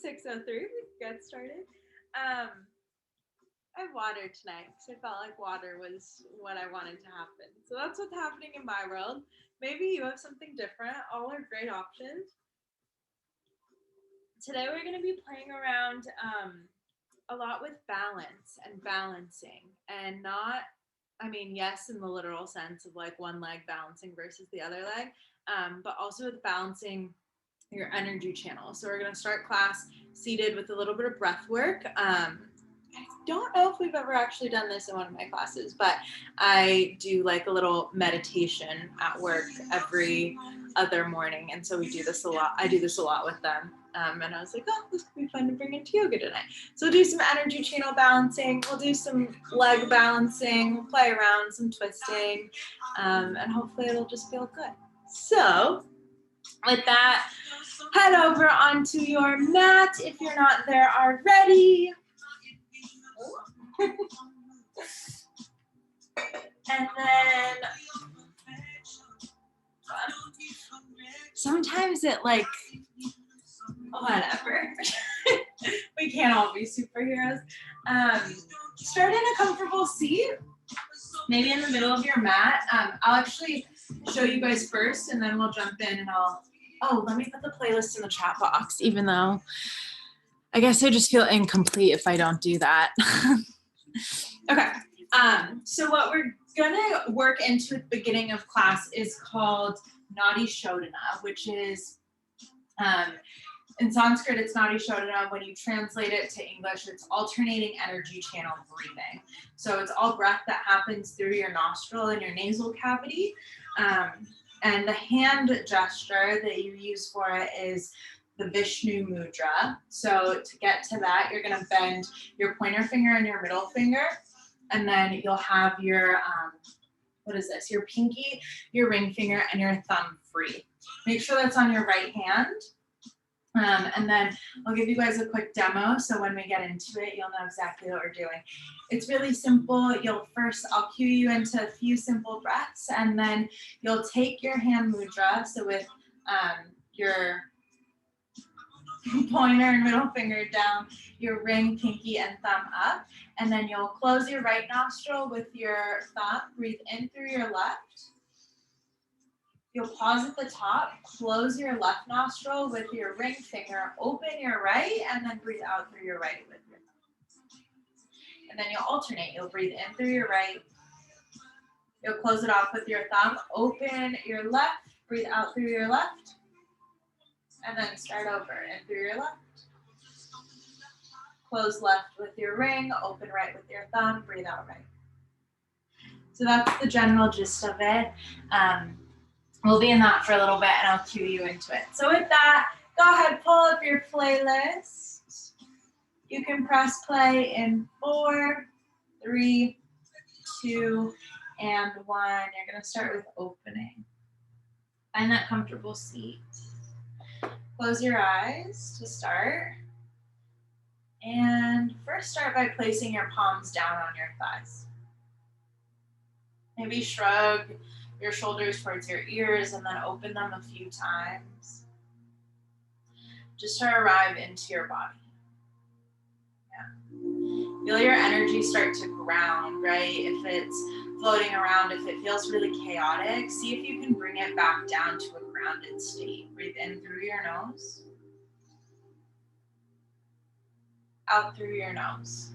6:03. We can get started. I watered tonight because I felt like water was what I wanted to happen. So that's what's happening in my world. Maybe you have something different. All are great options. Today we're going to be playing around a lot with balance and balancing, and not, I mean, yes, in the literal sense of like one leg balancing versus the other leg, but also with balancing your energy channel. So we're going to start class seated with a little bit of breath work. I don't know if we've ever actually done this in one of my classes, but I do like a little meditation at work every other morning. And so we do this a lot. I do this a lot with them. And I was like, oh, this could be fun to bring into yoga tonight. So we'll do some energy channel balancing. We'll do some leg balancing, we'll play around, some twisting, and hopefully it'll just feel good. So with that, head over onto your mat if you're not there already. And then sometimes it like, whatever. We can't all be superheroes. Start in a comfortable seat, maybe in the middle of your mat. I'll actually show you guys first, and then we'll jump in and let me put the playlist in the chat box, even though I guess I just feel incomplete if I don't do that. Okay, so what we're gonna work into at the beginning of class is called Nadi Shodhana, which is, in Sanskrit, it's Nadi Shodhana. When you translate it to English, it's alternating energy channel breathing. So it's all breath that happens through your nostril and your nasal cavity. And the hand gesture that you use for it is the Vishnu Mudra. So to get to that, you're going to bend your pointer finger and your middle finger, and then you'll have your, your pinky, your ring finger, and your thumb free. Make sure that's on your right hand. And then I'll give you guys a quick demo, so when we get into it, you'll know exactly what we're doing. It's really simple. I'll cue you into a few simple breaths, and then you'll take your hand mudra, so with your pointer and middle finger down, your ring, pinky, and thumb up, and then you'll close your right nostril with your thumb, breathe in through your left. You'll pause at the top, close your left nostril with your ring finger, open your right, and then breathe out through your right with your thumb. And then you'll alternate. You'll breathe in through your right. You'll close it off with your thumb, open your left, breathe out through your left, and then start over. In through your left. Close left with your ring, open right with your thumb, breathe out right. So that's the general gist of it. We'll be in that for a little bit, and I'll cue you into it. So with that, go ahead, pull up your playlist. You can press play in 4, 3, 2, and 1. You're going to start with opening. Find that comfortable seat. Close your eyes to start. And first start by placing your palms down on your thighs. Maybe shrug your shoulders towards your ears and then open them a few times. Just to arrive into your body. Yeah. Feel your energy start to ground, right? If it's floating around, if it feels really chaotic, see if you can bring it back down to a grounded state. Breathe in through your nose. Out through your nose.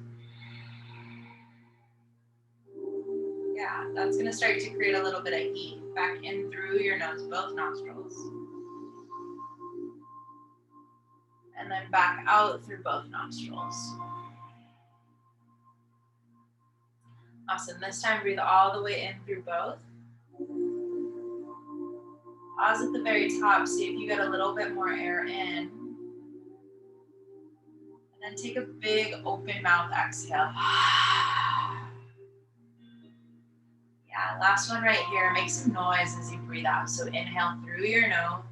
Yeah, that's going to start to create a little bit of heat. Back in through your nose, both nostrils. And then back out through both nostrils. Awesome. This time, breathe all the way in through both. Pause at the very top. See if you get a little bit more air in. And then take a big open mouth exhale. Yeah, last one right here. Make some noise as you breathe out. So inhale through your nose.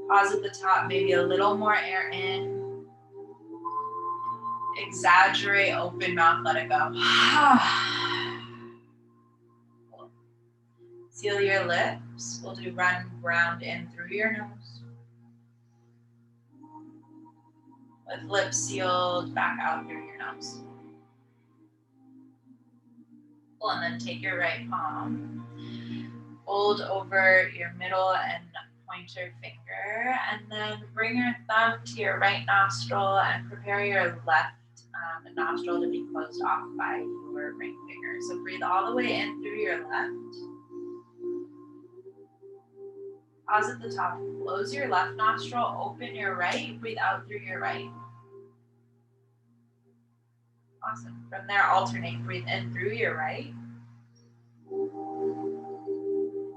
Pause at the top, maybe a little more air in. Exaggerate, open mouth, let it go. Seal your lips. We'll do run ground in through your nose. with lips sealed, back out through your nose. Cool, and then take your right palm, hold over your middle and pointer finger, and then bring your thumb to your right nostril and prepare your left nostril to be closed off by your ring finger. So breathe all the way in through your left. Pause at the top. Close your left nostril, open your right, breathe out through your right. Awesome. From there, alternate. Breathe in through your right.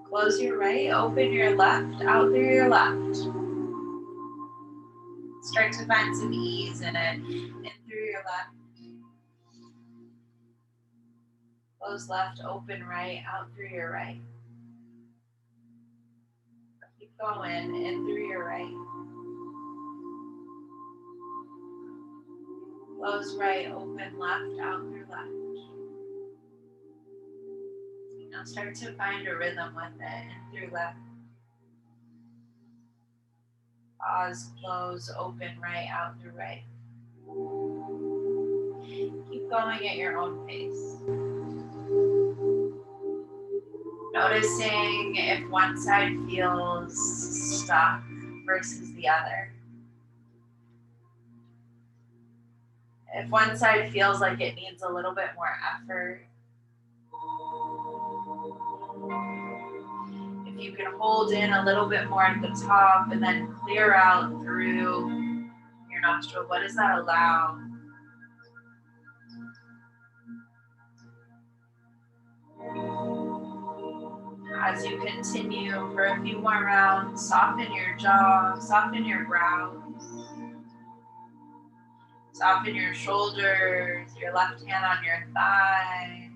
Close your right, open your left, out through your left. Start to find some ease in it. In through your left. Close left, open right, out through your right. Keep going, in through your right. Close right, open left, out through left. Now start to find a rhythm with it, in through left. Pause, close, open right, out through right. Keep going at your own pace. Noticing if one side feels stuck versus the other. If one side feels like it needs a little bit more effort, if you can hold in a little bit more at the top and then clear out through your nostril, what does that allow? As you continue for a few more rounds, soften your jaw, soften your brows, soften your shoulders, your left hand on your thigh.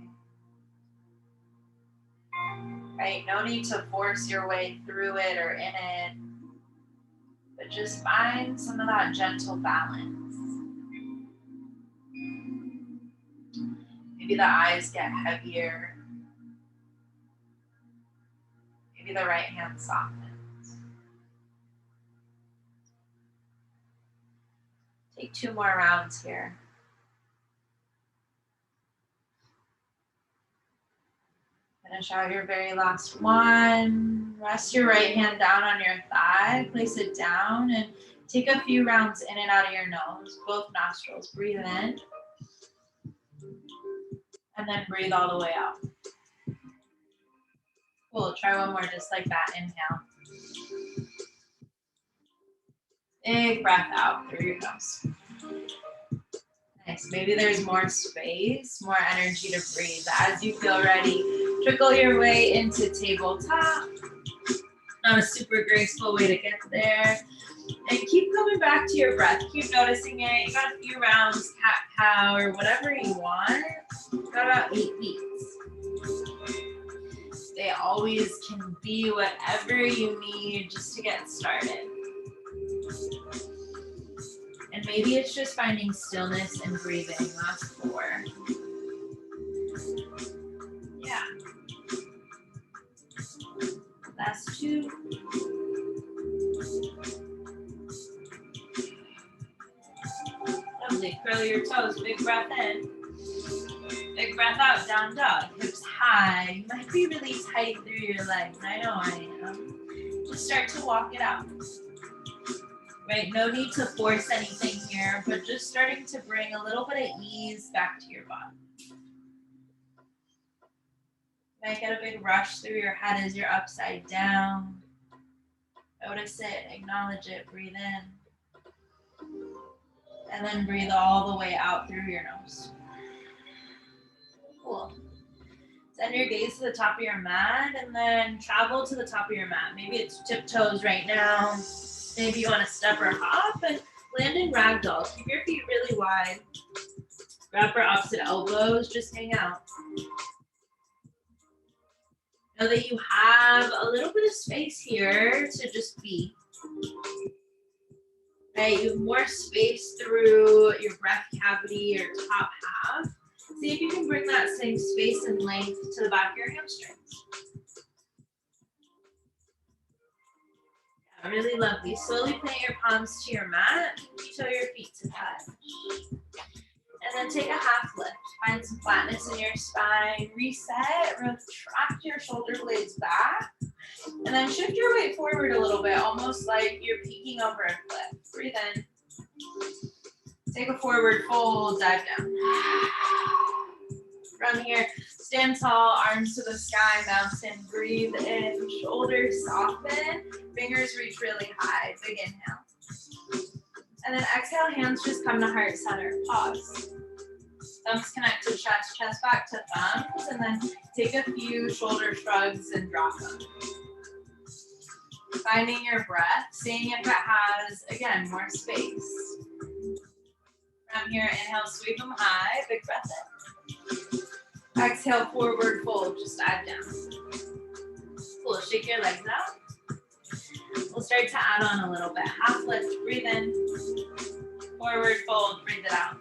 Right, no need to force your way through it or in it, but just find some of that gentle balance. Maybe the eyes get heavier. Maybe the right hand softens. Take 2 more rounds here. Finish out your very last one. Rest your right hand down on your thigh. Place it down and take a few rounds in and out of your nose, both nostrils. Breathe in. And then breathe all the way out. Cool, try one more just like that. Inhale. Big breath out through your nose. Nice, maybe there's more space, more energy to breathe. As you feel ready, trickle your way into tabletop. Not a super graceful way to get there. And keep coming back to your breath. Keep noticing it. You got a few rounds, cat-cow, or whatever you want. Got about 8 beats. They always can be whatever you need just to get started. And maybe it's just finding stillness and breathing. Last 4. Yeah. Last 2. Lovely. Curl your toes. Big breath in. Big breath out. Down dog. Hips high. You might be really tight through your legs. I know I am. Just start to walk it out. Right? No need to force anything here, but just starting to bring a little bit of ease back to your body. You might get a big rush through your head as you're upside down. Notice it, acknowledge it, breathe in. And then breathe all the way out through your nose. Cool. Send your gaze to the top of your mat and then travel to the top of your mat. Maybe it's tiptoes right now. Maybe you want to step or hop and land in ragdoll. Keep your feet really wide. Grab for opposite elbows, just hang out. Know that you have a little bit of space here to just be. Right, you have more space through your breath cavity, your top half. See if you can bring that same space and length to the back of your hamstrings. Really lovely. Slowly plant your palms to your mat. Toe your feet to touch. And then take a half lift. Find some flatness in your spine. Reset. Retract your shoulder blades back. And then shift your weight forward a little bit, almost like you're peeking over a cliff. Breathe in. Take a forward fold, dive down. From here, stand tall, arms to the sky, mountain. Breathe in, shoulders soften, fingers reach really high. Big inhale. And then exhale, hands just come to heart center. Pause. Thumbs connect to chest, chest back to thumbs, and then take a few shoulder shrugs and drop them. Finding your breath, seeing if it has, again, more space. From here, inhale, sweep them high, big breath in. Exhale, forward fold, just dive down. Cool, shake your legs out. We'll start to add on a little bit. Half lift, breathe in. Forward fold, breathe it out.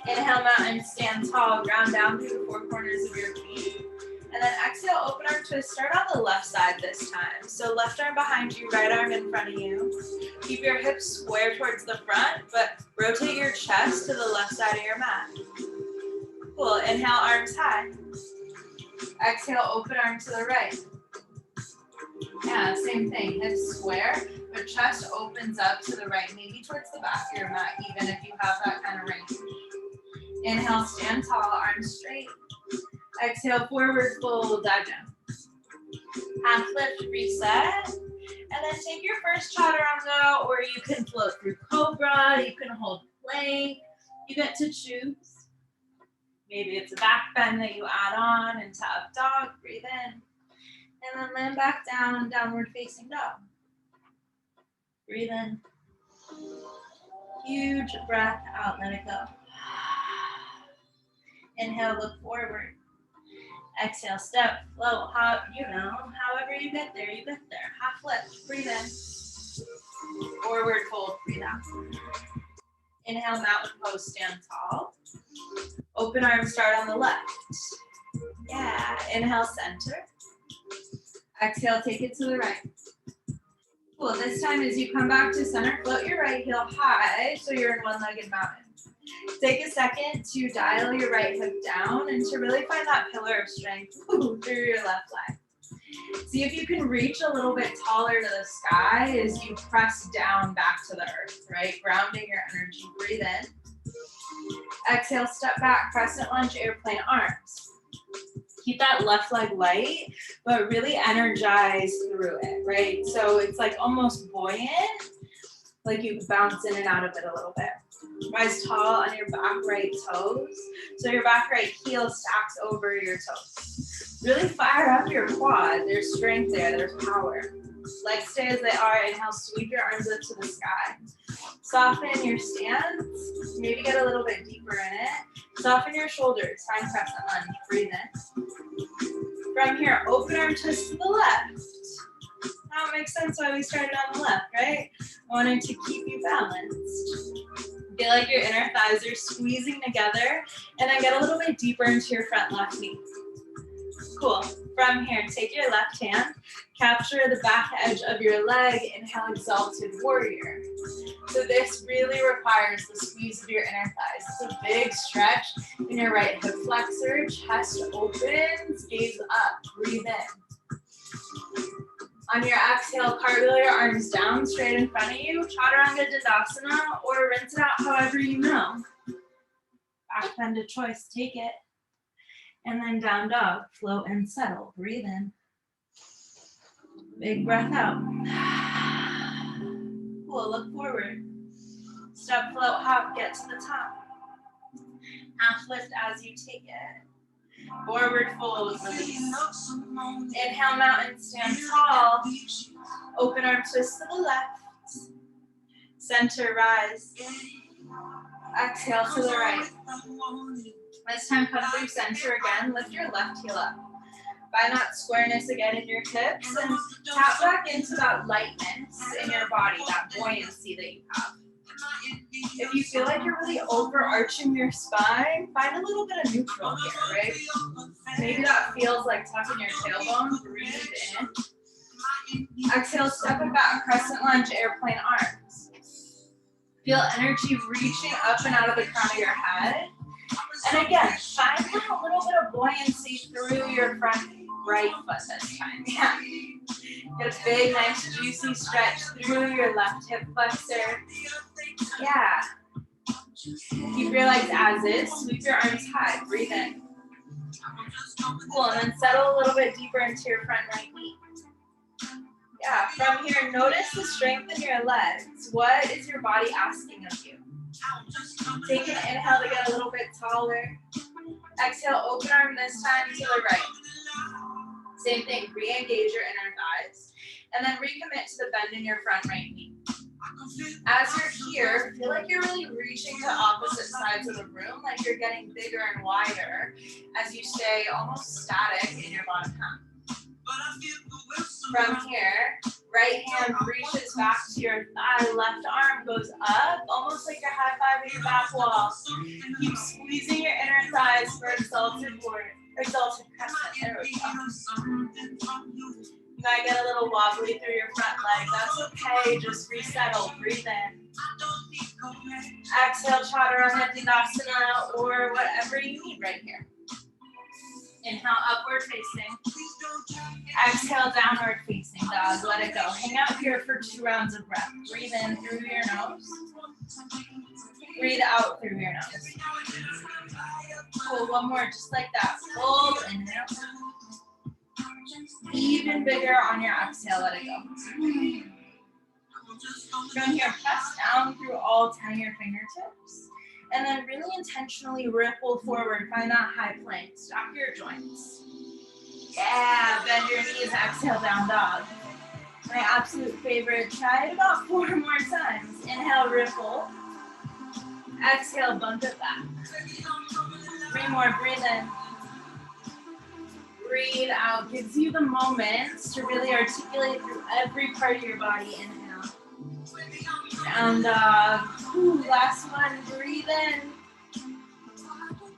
Inhale, mountain, stand tall, ground down through the four corners of your feet. And then exhale, open arm twist. Start on the left side this time. So left arm behind you, right arm in front of you. Keep your hips square towards the front, but rotate your chest to the left side of your mat. Cool, inhale, arms high. Exhale, open arm to the right. Yeah, same thing, hips square, but chest opens up to the right, maybe towards the back of your mat, even if you have that kind of range. Inhale, stand tall, arms straight. Exhale, forward fold, dive down. Half lift, reset. And then take your first chaturanga, or you can float through cobra, you can hold plank. You get to choose. Maybe it's a back bend that you add on into up dog, breathe in. And then land back down, downward facing dog. Breathe in. Huge breath out, let it go. Inhale, look forward. Exhale, step, float, hop, however you get there, you get there. Half lift, breathe in. Forward fold, breathe out. Inhale, mountain pose, stand tall. Open arms, start on the left. Yeah, inhale, center. Exhale, take it to the right. Cool, this time as you come back to center, float your right heel high so you're in one-legged mountain. Take a second to dial your right hip down and to really find that pillar of strength through your left leg. See if you can reach a little bit taller to the sky as you press down back to the earth, right? Grounding your energy, breathe in. Exhale, step back, crescent lunge, airplane arms. Keep that left leg light, but really energize through it, right? So it's like almost buoyant, like you bounce in and out of it a little bit. Rise tall on your back right toes. So your back right heel stacks over your toes. Really fire up your quad. There's strength there, there's power. Legs stay as they are. Inhale, sweep your arms up to the sky. Soften your stance. Maybe get a little bit deeper in it. Soften your shoulders. Find crescent lunge. Breathe in. From here, open arm twist to the left. Now it makes sense why we started on the left, right? Wanting to keep you balanced. Feel like your inner thighs are squeezing together, and then get a little bit deeper into your front left knee. Cool. From here, take your left hand, capture the back edge of your leg, inhale, exalted warrior. So this really requires the squeeze of your inner thighs. It's a big stretch in your right hip flexor, chest opens, gaze up, breathe in. On your exhale, cartwheel your arms down, straight in front of you, chaturanga dandasana, or rinse it out however you know. Back bend of choice, take it. And then down dog, float and settle, breathe in. Big breath out. Cool, look forward. Step, float, hop, get to the top. Half lift as you take it. Forward fold, release. Inhale, mountain, stand tall. Open arm twist to the left. Center, rise. Exhale to the right. This time, come through center again. Lift your left heel up. Find that squareness again in your hips and tap back into that lightness in your body, that buoyancy that you have. If you feel like you're really overarching your spine, find a little bit of neutral here, right? Maybe that feels like tucking your tailbone. Breathe in. Exhale, step it back, crescent lunge, airplane arms. Feel energy reaching up and out of the crown of your head. And again, find a little bit of buoyancy through your front right foot this time. Yeah. Get a big, nice, juicy stretch through your left hip flexor. Yeah. Keep your legs as is. Sweep your arms high. Breathe in. Cool. And then settle a little bit deeper into your front right knee. Yeah. From here, notice the strength in your legs. What is your body asking of you? Take an inhale to get a little bit taller. Exhale, open arm this time to the right. Same thing, re-engage your inner thighs. And then recommit to the bend in your front right knee. As you're here, feel like you're really reaching to opposite sides of the room, like you're getting bigger and wider as you stay almost static in your bottom half. From here, right hand reaches back to your thigh, left arm goes up, almost like a high five at your back wall. Keep squeezing your inner thighs for exalted warrior, exalted crescent. There we go. You might get a little wobbly through your front leg. That's okay. Just resettle. Breathe in. Exhale, chaturanga dandasana, or whatever you need right here. Inhale, upward facing. Exhale, downward facing dog. Let it go. Hang out here for 2 rounds of breath. Breathe in through your nose. Breathe out through your nose. Cool. One more, just like that. Full inhale. Even bigger on your exhale. Let it go. From here, press down through all 10 of your fingertips. And then really intentionally ripple forward. Find that high plank. Stop your joints. Yeah, bend your knees. Exhale, down dog. My absolute favorite. Try it about 4 more times. Inhale, ripple. Exhale, bump it back. 3 more. Breathe in. Breathe out. Gives you the moments to really articulate through every part of your body. Inhale. Down dog. Last one. Breathe in.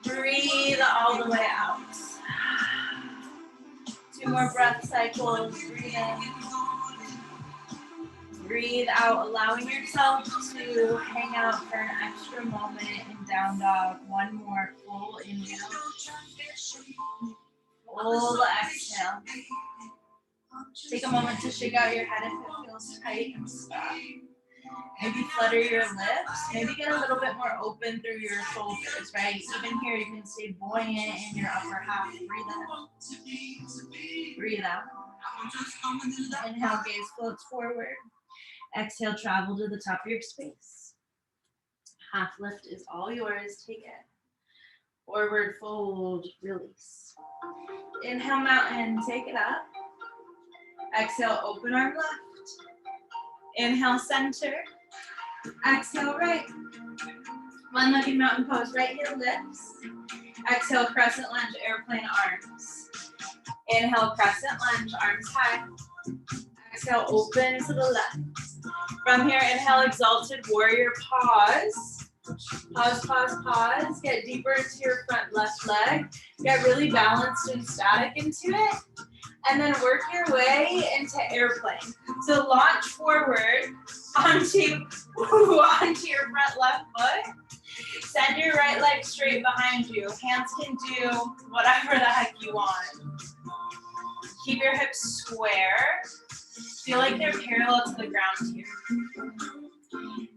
Breathe all the way out. 2 more breath cycles. Breathe in. Breathe out, allowing yourself to hang out for an extra moment in down dog. 1 more full inhale. Full exhale. Take a moment to shake out your head if it feels tight and stop. Maybe flutter your lips. Maybe get a little bit more open through your shoulders, right? Even here, you can stay buoyant in your upper half. Breathe in. Breathe out. Inhale, gaze floats forward. Exhale, travel to the top of your space. Half lift is all yours. Take it. Forward fold, release. Inhale, mountain, take it up. Exhale, open arm left. Inhale, center. Exhale, right. One-legged mountain pose, right heel lifts. Exhale, crescent lunge, airplane arms. Inhale, crescent lunge, arms high. Exhale, open to the left. From here, inhale, exalted warrior, pause. Pause, pause, pause. Get deeper into your front left leg. Get really balanced and static into it. And then work your way into airplane. So launch forward onto your front left foot. Send your right leg straight behind you. Hands can do whatever the heck you want. Keep your hips square. Feel like they're parallel to the ground here.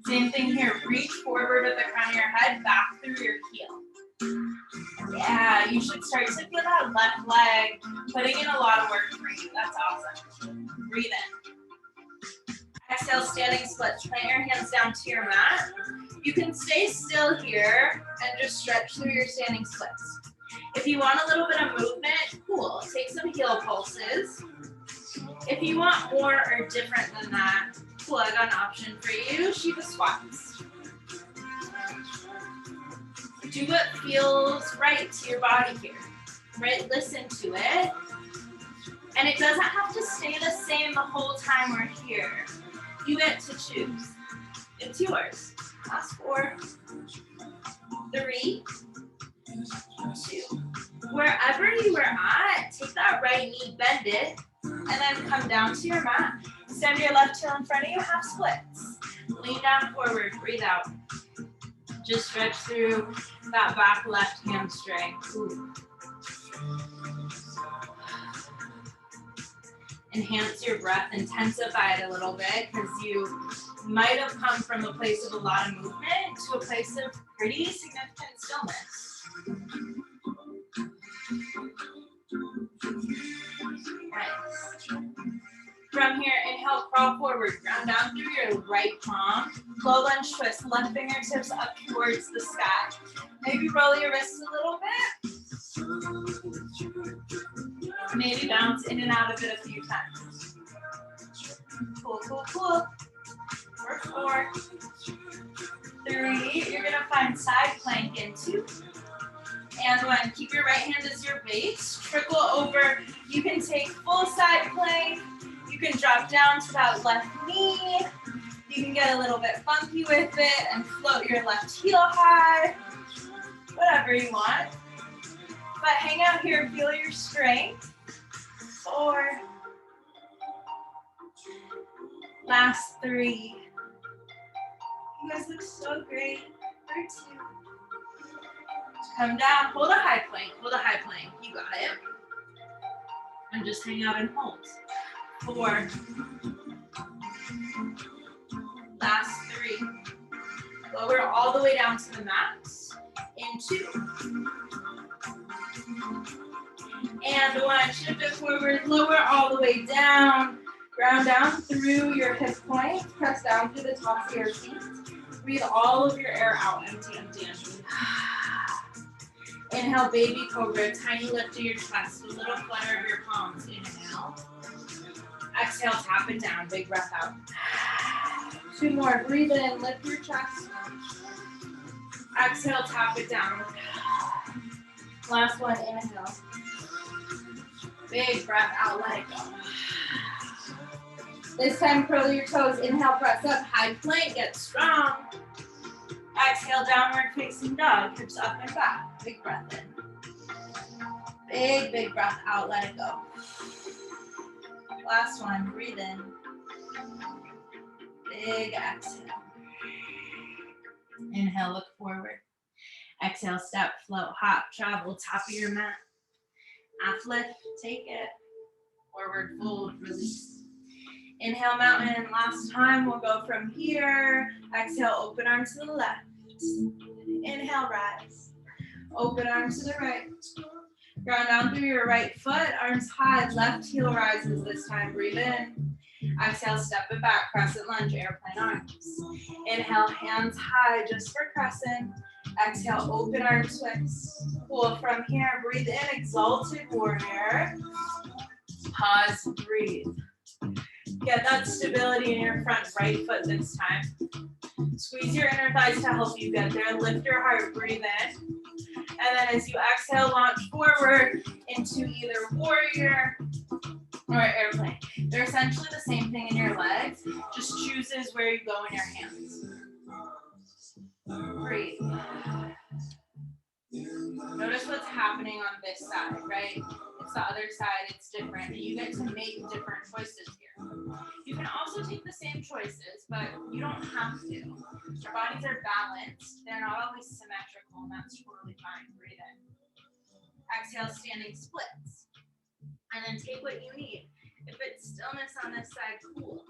Same thing here. Reach forward with the crown of your head, back through your heel. Yeah, you should start to feel that left leg putting in a lot of work for you. That's awesome. Breathe in. Exhale, standing splits. Plant your hands down to your mat. You can stay still here and just stretch through your standing splits. If you want a little bit of movement, cool. Take some heel pulses. If you want more or different than that, cool, I got an option for you. Shiva squats. Do what feels right to your body here, right? Listen to it. And it doesn't have to stay the same the whole time we're here. You get to choose. It's yours. Last 4, 3, 2. Wherever you are at, take that right knee, bend it. And then come down to your mat. Extend your left heel in front of you, half splits. Lean down forward, breathe out. Just stretch through that back left hamstring. Ooh. Enhance your breath, intensify it a little bit because you might have come from a place of a lot of movement to a place of pretty significant stillness. Nice. From here, inhale, crawl forward, ground down through your right palm. Low lunge twist, left fingertips up towards the sky. Maybe roll your wrists a little bit. Maybe bounce in and out of it a few times. Cool, cool, cool. For 4, 3, you're gonna find side plank in 2. And 1, keep your right hand as your base. Trickle over, you can take full side plank. You can drop down to that left knee. You can get a little bit funky with it and float your left heel high. Whatever you want. But hang out here, feel your strength. 4. Last 3. You guys look so great. For 2. Come down, hold a high plank, hold a high plank. You got it. And just hang out and hold. 4. Last 3. Lower all the way down to the max. In 2. And 1, shift it forward, lower all the way down. Ground down through your hip points, press down through the tops of your feet. Breathe all of your air out, empty, empty, empty. Inhale, baby cobra, tiny lift of your chest, a little flutter of your palms. Inhale. Exhale, tap it down, big breath out. 2 more, breathe in, lift your chest. Exhale, tap it down. Last one, inhale. Big breath out, let it go. This time, curl your toes. Inhale, press up, high plank, get strong. Exhale, downward facing dog, hips up and back. Big breath in. Big, big breath out, let it go. Last one, breathe in. Big exhale. Inhale, look forward. Exhale, step, float, hop, travel, top of your mat. Half lift, take it. Forward fold, release. Inhale, mountain. Last time, we'll go from here. Exhale, open arm to the left. Inhale, rise. Open arm to the right. Ground down through your right foot, arms high, left heel rises this time. Breathe in. Exhale, step it back, crescent lunge, airplane arms. Inhale, hands high just for crescent. Exhale, open arm twist. Cool. From here, breathe in, exalted warrior. Pause, breathe. Get that stability in your front right foot this time. Squeeze your inner thighs to help you get there. Lift your heart, breathe in. And then as you exhale, launch forward into either warrior or airplane. They're essentially the same thing in your legs, just chooses where you go in your hands. Breathe. Notice what's happening on this side, right? It's the other side, it's different. You get to make different choices here. You can also take the same choices, but you don't have to. Our bodies are balanced. They're not always symmetrical, and that's totally fine. Breathe in. Exhale, standing splits. And then take what you need. If it's stillness on this side, cool.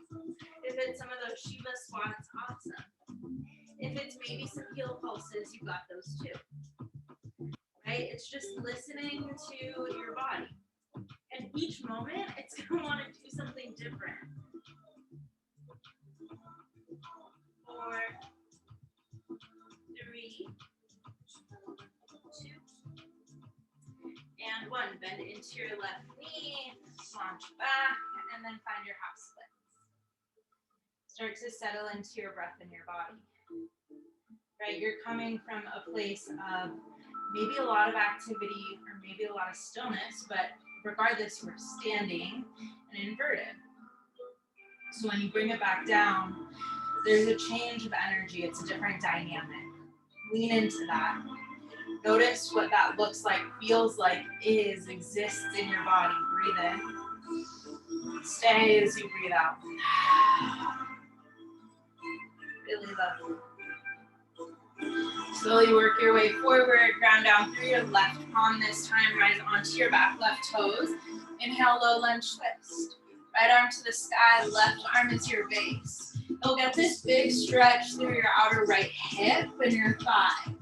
If it's some of those Shiva squats, awesome. If it's maybe some heel pulses, you got those too. Right? It's just listening to your body. And each moment, it's going to want to do something different. 4, 3, 2, and 1. Bend into your left knee, launch back, and then find your half splits. Start to settle into your breath and your body. Right? You're coming from a place of maybe a lot of activity or maybe a lot of stillness, but regardless, we're standing and inverted. So when you bring it back down, there's a change of energy. It's a different dynamic. Lean into that. Notice what that looks like, feels like, exists in your body. Breathe in. Stay as you breathe out. Really lovely. Slowly work your way forward, ground down through your left palm this time, rise onto your back left toes. Inhale, low lunge twist. Right arm to the sky, left arm is your base. You'll get this big stretch through your outer right hip and your thigh.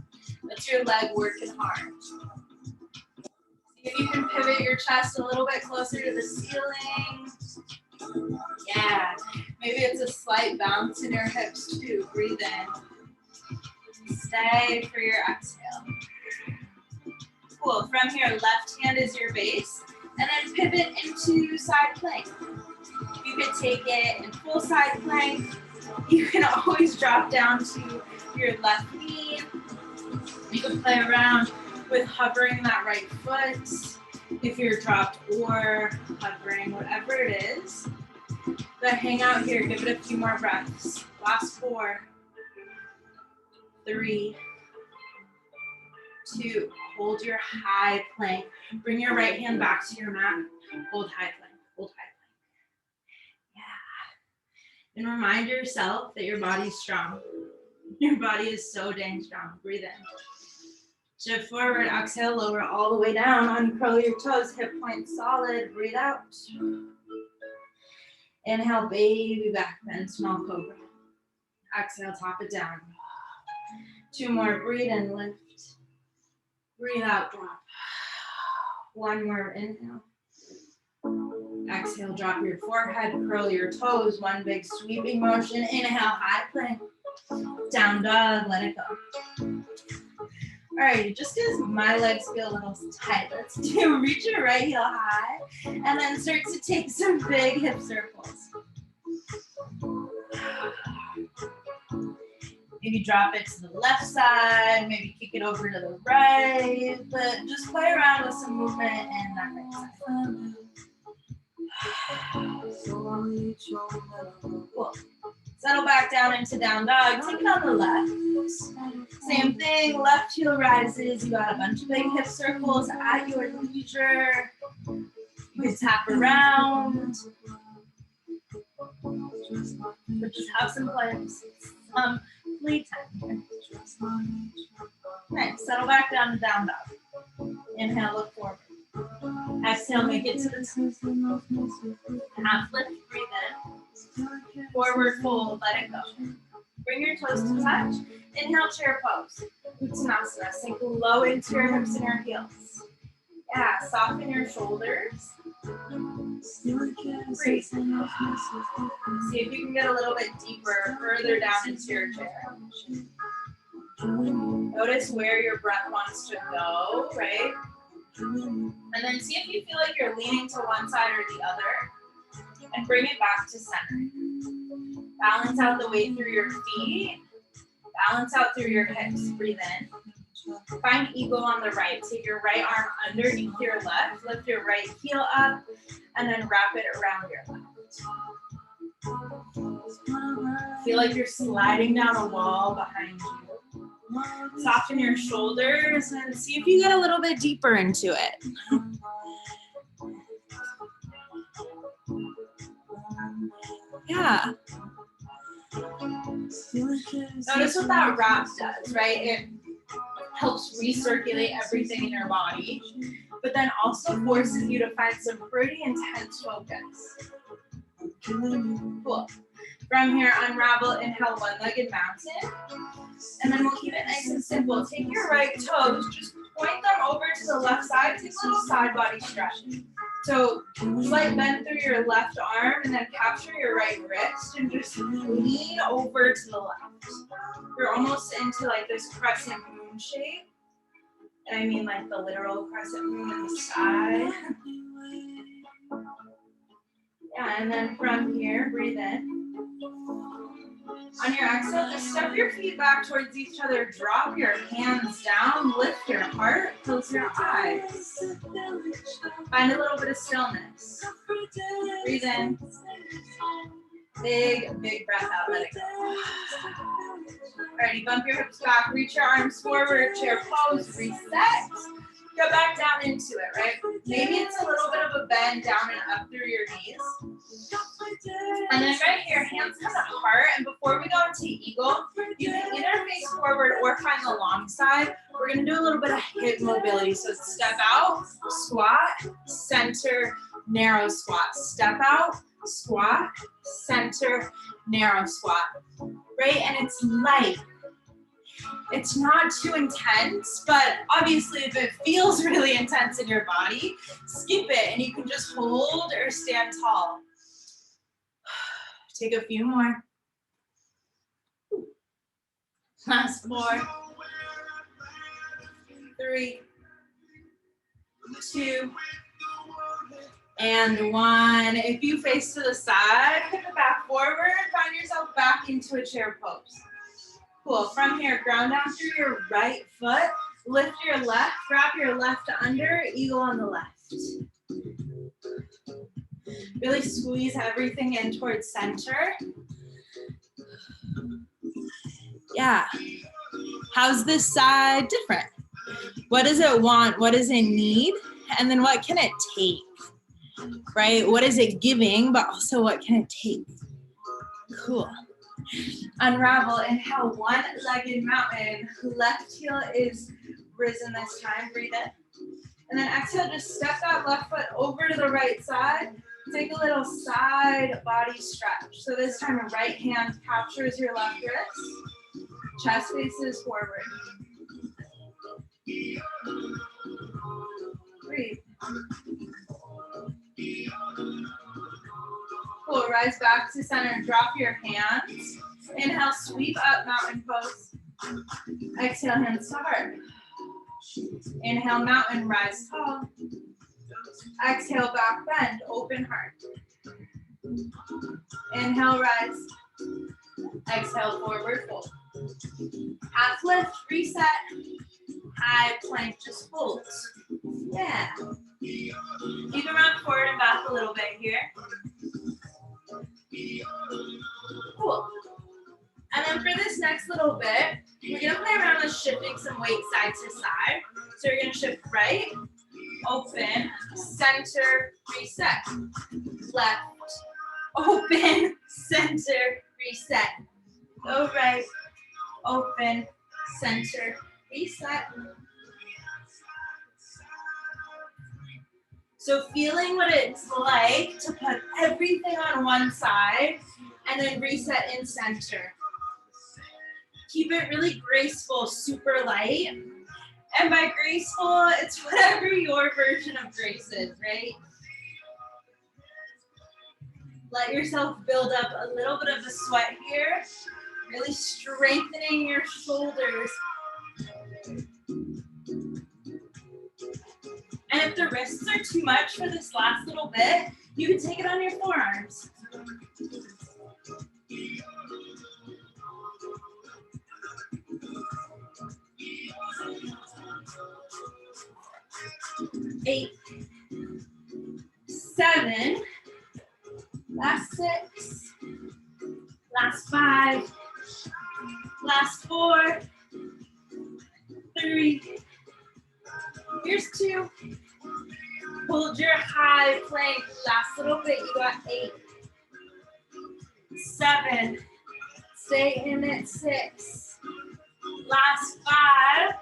That's your leg working hard. See if you can pivot your chest a little bit closer to the ceiling. Yeah, maybe it's a slight bounce in your hips too. Breathe in. Stay for your exhale. Cool. From here, left hand is your base, and then pivot into side plank. You could take it in full side plank. You can always drop down to your left knee. You can play around with hovering that right foot if you're dropped or hovering, whatever it is. But hang out here, give it a few more breaths. Last 4, 3, 2. Hold your high plank. Bring your right hand back to your mat. Hold high plank, hold high plank. Yeah. And remind yourself that your body's strong. Your body is so dang strong. Breathe in. Shift forward, exhale, lower all the way down. Uncurl your toes, hip points solid. Breathe out. Inhale, baby back bend, small cobra. Exhale, top it down. 2 more, breathe in, lift. Breathe out, drop. 1 more, inhale. Exhale, drop your forehead, curl your toes. 1 big sweeping motion. Inhale, high plank. Down dog, let it go. Alright, just as my legs feel a little tight, let's do reach your right heel high and then start to take some big hip circles. Maybe drop it to the left side, maybe kick it over to the right, but just play around with some movement in that right side. Cool. Settle back down into down dog. Take it on the left. Same thing, left heel rises. You got a bunch of big hip circles at your leisure. You can tap around. But just have some playtime here. Nice. Settle back down to down dog. Inhale, look forward. Exhale, make it to the top. Half lift, breathe in. Forward fold, let it go. Bring your toes to touch. Inhale, chair pose. Uttanasana. Sink low into your hips and your heels. Yeah, soften your shoulders. Breathe. See if you can get a little bit deeper, further down into your chair. Notice where your breath wants to go, right? And then see if you feel like you're leaning to one side or the other. And bring it back to center. Balance out the weight through your feet. Balance out through your hips. Breathe in. Find eagle on the right. Take your right arm underneath your left. Lift your right heel up. And then wrap it around your left. Feel like you're sliding down a wall behind you. Soften your shoulders and see if you get a little bit deeper into it. Yeah. Notice what that wrap does, right? It helps recirculate everything in your body, but then also forces you to find some pretty intense focus. Cool. From here, unravel, inhale, one-legged mountain. And then we'll keep it nice and simple. Take your right toes, just point them over to the left side. Take a little side body stretch. So slight bend through your left arm and then capture your right wrist and just lean over to the left. You're almost into like this crescent moon shape. And I mean like the literal crescent moon in the sky. Yeah, and then from here, breathe in. On your exhale, just step your feet back towards each other. Drop your hands down. Lift your heart. Close your eyes. Find a little bit of stillness. Breathe in. Big, big breath out. Let it go. Alrighty, bump your hips back. Reach your arms forward. Chair pose. Reset. Go back down into it, right? Maybe it's a little bit of a bend down and up through your knees. And then right here, hands come to heart. And before we go into eagle, you can either face forward or find the long side. We're gonna do a little bit of hip mobility. So step out, squat, center, narrow squat. Step out, squat, center, narrow squat. Right? And it's light. It's not too intense, but obviously if it feels really intense in your body, skip it and you can just hold or stand tall. Take a few more. Last 4, 3, 2, and 1. If you face to the side, kick it back forward, find yourself back into a chair pose. Cool. From here, ground down through your right foot, lift your left, wrap your left under, eagle on the left. Really squeeze everything in towards center. Yeah. How's this side different? What does it want? What does it need? And then what can it take? Right? What is it giving, but also what can it take? Cool. Unravel, inhale, one-legged mountain. Left heel is risen this time, breathe in. And then exhale, just step that left foot over to the right side. Take a little side body stretch. So this time, a right hand captures your left wrist. Chest faces forward. Breathe. Cool, rise back to center, drop your hands. Inhale, sweep up, mountain pose. Exhale, hands to heart. Inhale, mountain, rise tall. Exhale, back bend, open heart. Inhale, rise. Exhale, forward fold. Half lift, reset. High plank, just hold. Yeah. You can run forward and back a little bit here. Cool. And then for this next little bit, we're gonna play around with shifting some weight side to side. So you're gonna shift right, open, center, reset. Left, open, center, reset. Go right, open, center, reset. So feeling what it's like to put everything on one side and then reset in center. Keep it really graceful, super light. And by graceful, it's whatever your version of grace is, right? Let yourself build up a little bit of the sweat here, really strengthening your shoulders. And if the wrists are too much for this last little bit, you can take it on your forearms. 8, 7, last 6, last 5, last 4, 3, here's 2. Hold your high plank, last little bit, you got 8, 7, stay in at 6, last 5,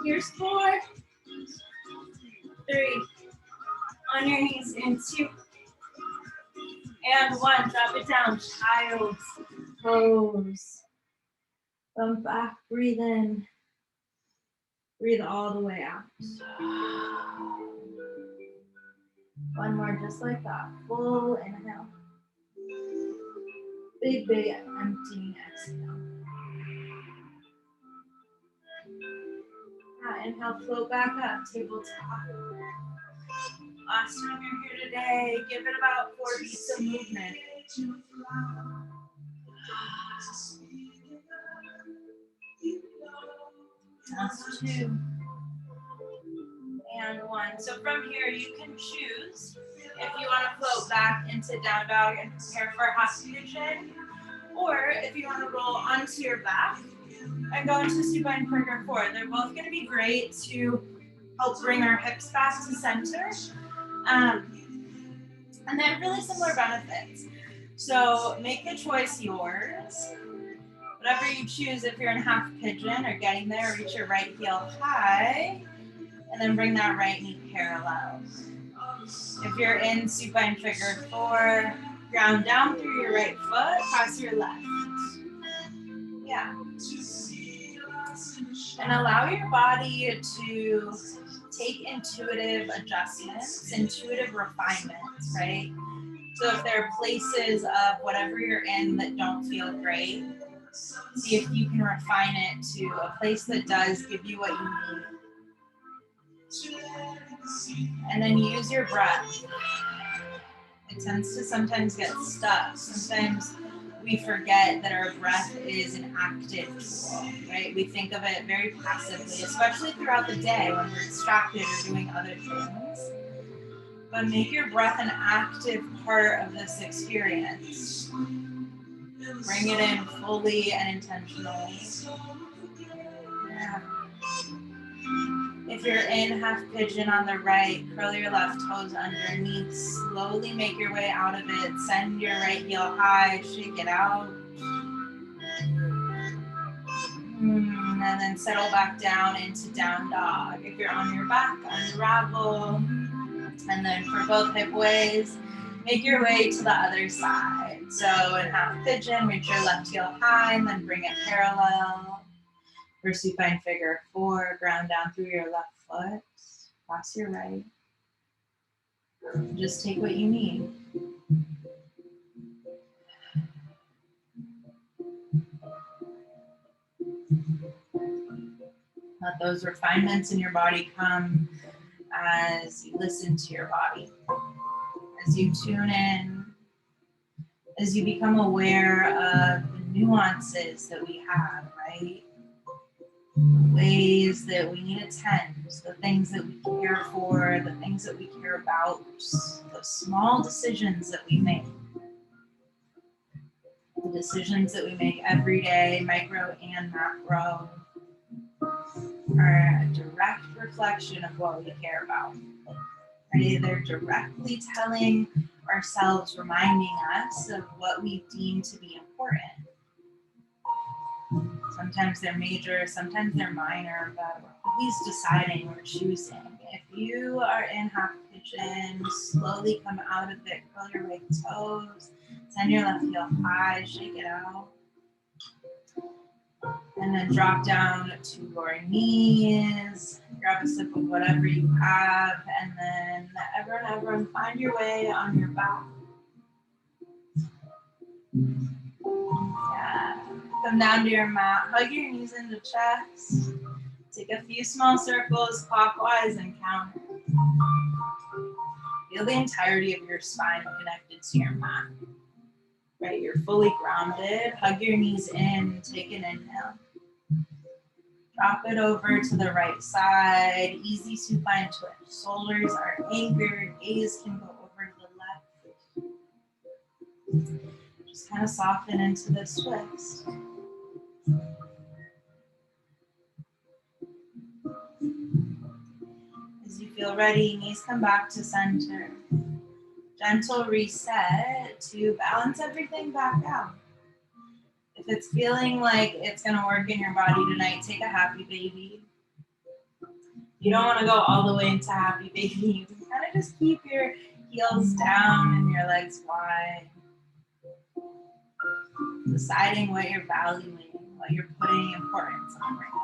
here's 4, 3, on your knees in 2, and 1, drop it down, child's pose. Come back, breathe in, breathe all the way out. 1 more, just like that, full inhale. Big, big emptying exhale. Inhale, float back up, tabletop. Last time you're here today, give it about 4 beats of movement. Last 2. And 1. So from here, you can choose if you want to float back into down dog and prepare for half pigeon, or if you want to roll onto your back and go into supine burger 4. They're both going to be great to Help bring our hips back to center. And then really similar benefits. So make the choice yours. Whatever you choose, if you're in half pigeon or getting there, reach your right heel high, and then bring that right knee parallel. If you're in supine figure 4, ground down through your right foot, cross your left. Yeah. And allow your body to take intuitive adjustments, intuitive refinements, right? So if there are places of whatever you're in that don't feel great, see if you can refine it to a place that does give you what you need. And then use your breath. It tends to sometimes get stuck. Sometimes we forget that our breath is an active tool, right? We think of it very passively, especially throughout the day when we're distracted or doing other things. But make your breath an active part of this experience. Bring it in fully and intentionally. Yeah. If you're in half pigeon on the right, curl your left toes underneath. Slowly make your way out of it. Send your right heel high, shake it out. And then settle back down into down dog. If you're on your back, unravel. And then for both hip ways, make your way to the other side. So in half pigeon, reach your left heel high and then bring it parallel. For supine figure 4, ground down through your left foot, cross your right. Just take what you need. Let those refinements in your body come as you listen to your body, as you tune in, as you become aware of the nuances that we have, right? The ways that we need to tend, the things that we care for, the things that we care about, those small decisions that we make. The decisions that we make every day, micro and macro, are a direct reflection of what we care about. Right? They're directly telling ourselves, reminding us of what we deem to be important. Sometimes they're major, sometimes they're minor, but we're always deciding, we're choosing. If you are in half pigeon, slowly come out of it, curl your right toes, send your left heel high, shake it out. And then drop down to your knees, grab a sip of whatever you have, and then everyone find your way on your back. Yeah. Come down to your mat, hug your knees into chest. Take a few small circles clockwise and count. Feel the entirety of your spine connected to your mat. Right, you're fully grounded. Hug your knees in, take an inhale. Drop it over to the right side. Easy supine twist. Shoulders are anchored. Gaze can go over to the left. Just kind of soften into this twist. As you feel ready, knees come back to center. Gentle reset to balance everything back out. If it's feeling like it's going to work in your body tonight, take a happy baby. You don't want to go all the way into happy baby. You can kind of just keep your heels down and your legs wide. Deciding what you're valuing, what you're putting importance on right now.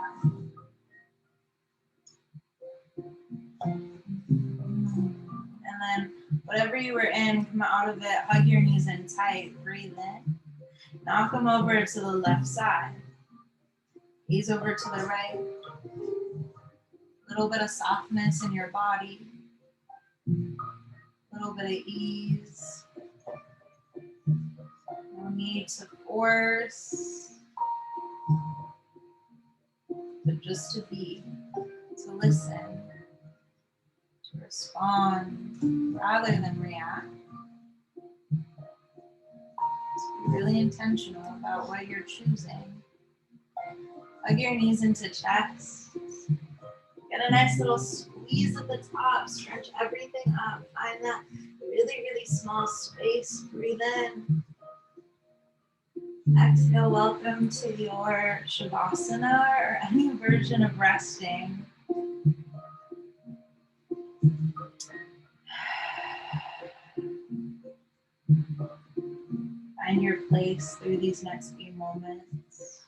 And then whatever you were in, come out of it, hug your knees in tight, breathe in. Now come over to the left side. Gaze over to the right. A little bit of softness in your body. A little bit of ease. No need to force, but just to be, to listen, to respond rather than react. Just be really intentional about what you're choosing. Hug your knees into chest. Get a nice little squeeze squeeze at the top, stretch everything up. Find that really, really small space. Breathe in. Exhale, welcome to your Shavasana or any version of resting. Find your place through these next few moments,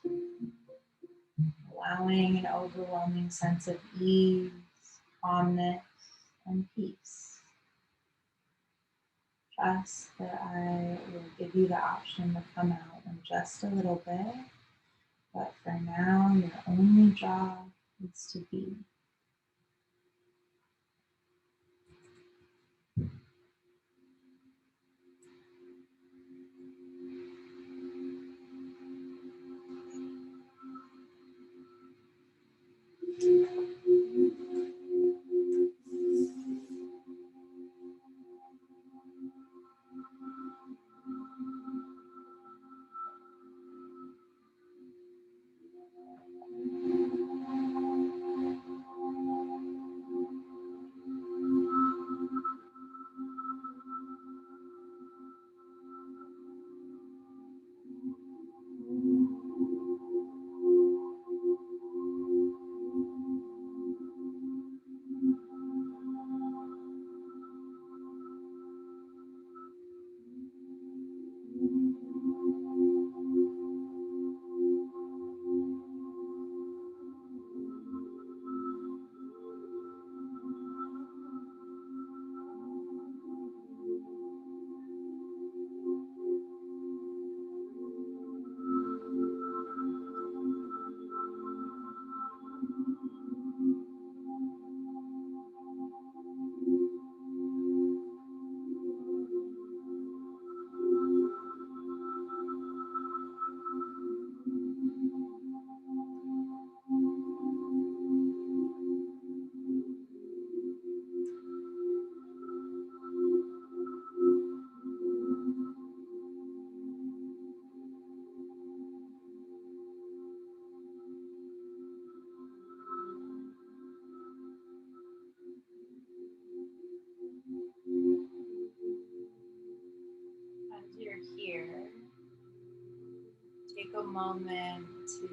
allowing an overwhelming sense of ease, calmness, and peace. Trust that I will give you the option to come out in just a little bit, but for now, your only job is to be. As you're here, take a moment to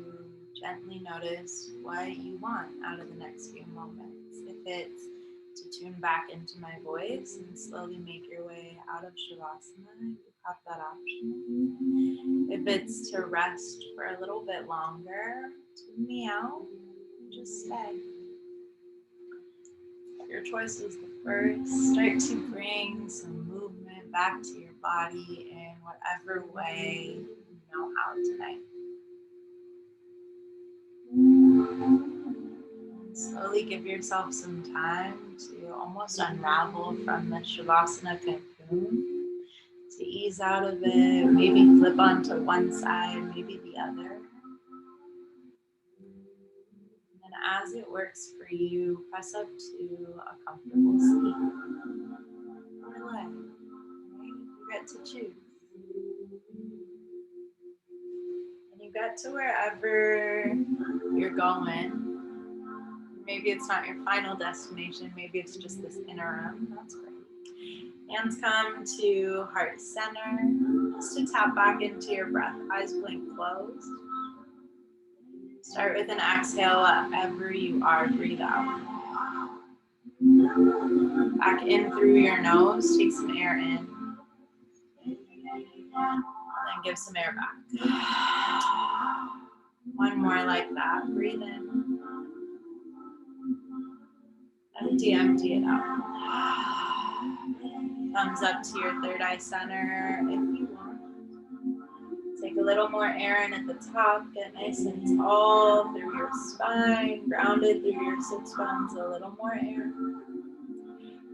gently notice what you want out of the next few moments. If it's to tune back into my voice and slowly make your way out of Shavasana, you have that option. If it's to rest for a little bit longer, tune me out and just stay. Your choice is the first. Start to bring some movement back to your body in whatever way you know how tonight. And slowly give yourself some time to almost unravel from the Shavasana cocoon, to ease out of it, maybe flip onto one side, maybe the other. And as it works for you, press up to a comfortable seat or leg. You get to choose. And you get to wherever you're going. Maybe it's not your final destination. Maybe it's just this interim. That's great. Hands come to heart center. Just to tap back into your breath. Eyes blink closed. Start with an exhale wherever you are. Breathe out. Back in through your nose. Take some air in. And then give some air back. One more like that. Breathe in. Empty it out. Thumbs up to your third eye center if you want. Take a little more air in at the top. Get nice and tall through your spine. Grounded through your sits bones. A little more air.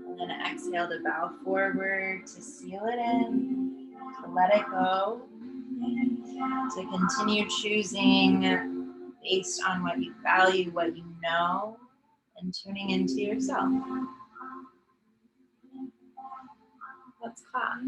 And then exhale to bow forward, to seal it in, to let it go, to continue choosing based on what you value, what you know, and tuning into yourself. Let's clap.